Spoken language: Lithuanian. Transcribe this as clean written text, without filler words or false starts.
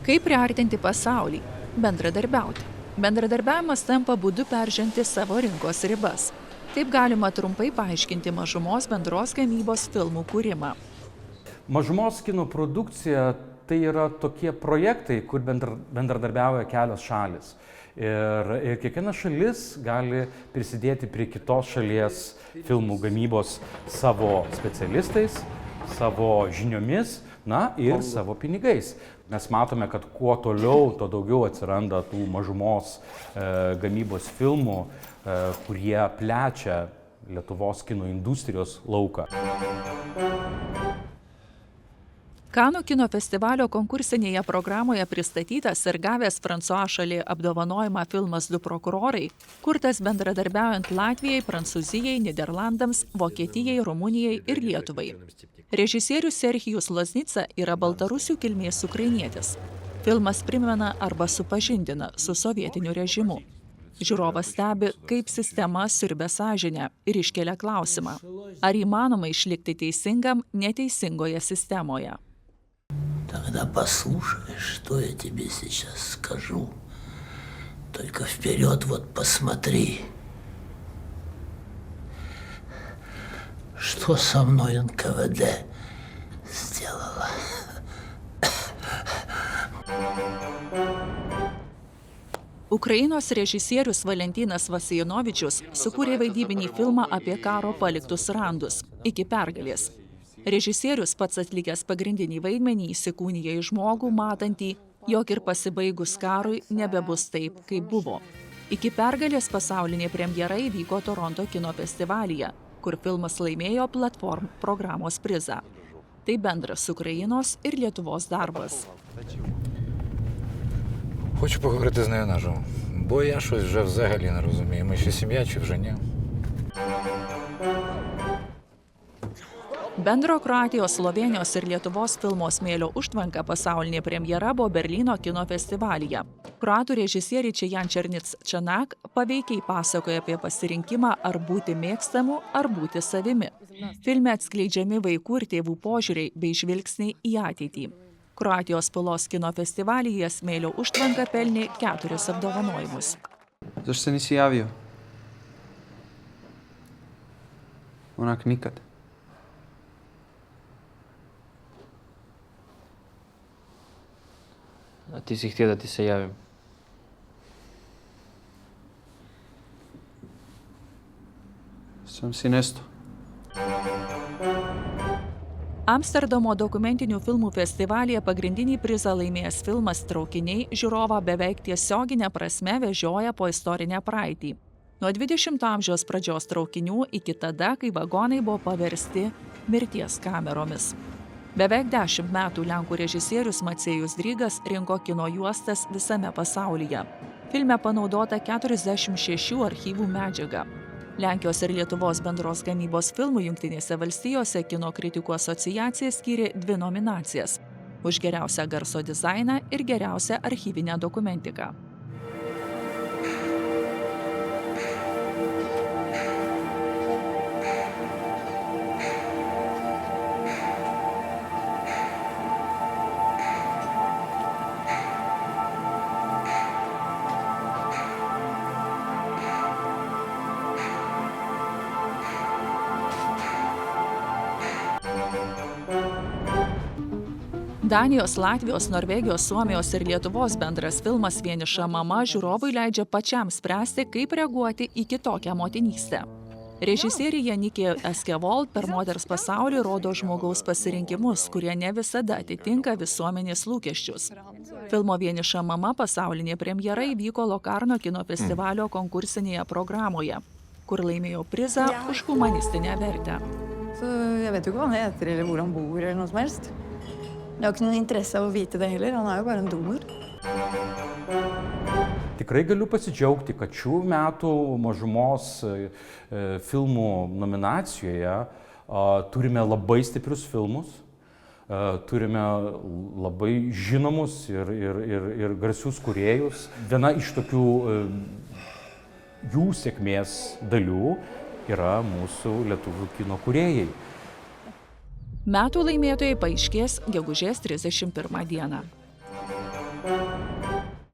Kaip priartinti pasaulį? Bendradarbiauti. Bendradarbiavimas tampa būdu peržengti savo rinkos ribas. Taip galima trumpai paaiškinti mažumos bendros gamybos filmų kūrimą. Mažumos kino produkcija tai yra tokie projektai, kur bendradarbiauja kelios šalis. Ir kiekviena šalis gali prisidėti prie kitos šalies filmų gamybos savo specialistais, savo žiniomis, ir savo pinigais. Mes matome, kad kuo toliau, to daugiau atsiranda tų mažumos gamybos filmų, kurie plečia Lietuvos kino industrijos lauką. Kanų kino festivalio konkursinėje programoje pristatytas ir gavęs François Chalet apdovanojimą filmas Du prokurorai, kurtas bendradarbiaujant Latvijai, Prancūzijai, Niderlandams, Vokietijai, Rumunijai ir Lietuvai. Režisierius Serhijus Loznica yra baltarusių kilmės ukrainietis. Filmas primena arba supažindina su sovietiniu režimu. Žiūrovas stebi, kaip sistema siurbia sąžinę ir iškelia klausimą, ar įmanoma išlikti teisingam neteisingoje sistemoje. Тогда послушай, что я тебе сейчас скажу. Только вперед вот посмотри. Что со мной НКВД сделала? Ukrainos režisierius Valentinas Vasijanovičius sukūrė vaidybinį filmą apie karo paliktus randus Iki pergalės. Režisierius pats atlikęs pagrindinį vaidmenį įsikūnija į žmogų, matantį, jog ir pasibaigus karui nebebus taip, kaip buvo. Iki pergalės pasaulinė premjera įvyko Toronto kino festivalyje, kur filmas laimėjo Platform programos prizą. Tai bendras Ukrainos ir Lietuvos darbas. Хочу поговорити з нею наживо, бо я щось вже взагалі не розумію. Ми ще сім'я чи вже ні? Bendro Kroatijos, Slovėnijos ir Lietuvos filmo Smėlio užtvanka pasaulinė premjera buvo Berlyno kino festivalyje. Kroatų režisieriai Čijan Černic Čanak paveikiai pasakoja apie pasirinkimą ar būti mėgstamu, ar būti savimi. Filme atskleidžiami vaikų ir tėvų požiūriai bei žvilgsniai į ateitį. Kroatijos Pilos kino festivalyje Smėlio užtvanka pelnė 4 apdovanojimus. Zašto se nisi javio? Onak nikad. A ti si htio da ti se javim? Sam si nesto. Amsterdamo dokumentinių filmų festivalyje pagrindinį prizą laimėjęs filmas Traukiniai žiūrovą beveik tiesioginė prasme vežioja po istorinę praeitį. Nuo 20 amžiaus pradžios traukinių iki tada, kai vagonai buvo paversti mirties kameromis. Beveik 10 metų lenkų režisierius Maciejus Drygas rinko kino juostas visame pasaulyje. Filme panaudota 46 archyvų medžiaga. Lenkijos ir Lietuvos bendros gamybos filmų Jungtinėse valstijose kino kritikų asociacija skyrė 2 nominacijas – už geriausią garso dizainą ir geriausią archyvinę dokumentiką. Danijos, Latvijos, Norvegijos, Suomijos ir Lietuvos bendras filmas Vieniša mama žiūrovui leidžia pačiam spręsti, kaip reaguoti į kitokią motinystę. Režisierė Janikė Eskevold per Moters pasaulį rodo žmogaus pasirinkimus, kurie ne visada atitinka visuomenės lūkesčius. Filmo Vieniša mama pasaulinė premjera įvyko Lokarno kino festivalio konkursinėje programoje, kur laimėjo prizą už humanistinę vertę. Jeg vet jo ikke hva han heter eller hvor han bor eller noe som helst. Jeg har ikke noen interesse av å vite det heller, han er jo bare en donor. Tikrai galiu pasidžiaugti, kad šių metų mažumos filmų nominacijoje turime labai stiprius filmus, turime labai žinomus ir garsius kūrėjus. Viena iš tokių jų sėkmės dalių yra mūsų lietuvių kino kūrėjai. Metų laimėtojai paaiškės gegužės 31 dieną. Hvala.